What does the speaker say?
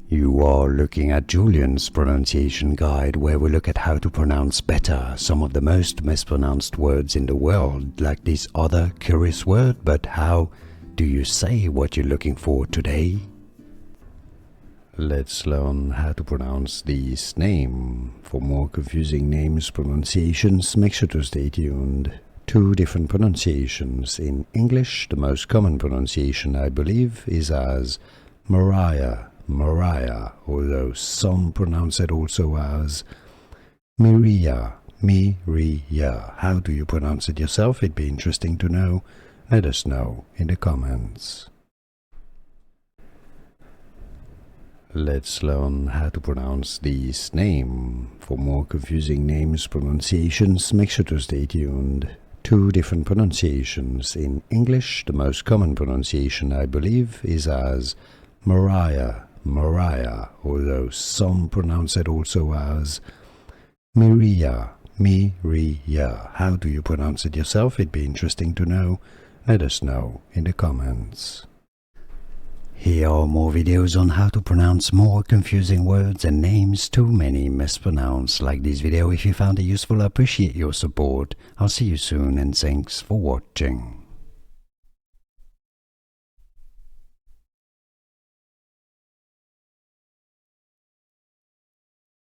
You are looking at Julian's pronunciation guide, where we look at how to pronounce better some of the most mispronounced words in the world, like this other curious word. But how do you say what you're looking for today? Let's learn how to pronounce this name. For more confusing names pronunciations, make sure to stay tuned. Two different pronunciations. In English, the most common pronunciation, I believe, is as Miriah, Miriah, although some pronounce it also as Miriah, Miriah. How do you pronounce it yourself? It'd be interesting to know. Let us know in the comments. Let's learn how to pronounce this name. For more confusing names pronunciations, make sure to stay tuned. Two different pronunciations. In English, the most common pronunciation, I believe, is as Miriah, Miriah, although some pronounce it also as Miriah, Miriah. How do you pronounce it yourself? It'd be interesting to know. Let us know in the comments. Here are more videos on how to pronounce more confusing words and names too many mispronounced. Like this video if you found it useful. I appreciate your support. I'll see you soon and thanks for watching.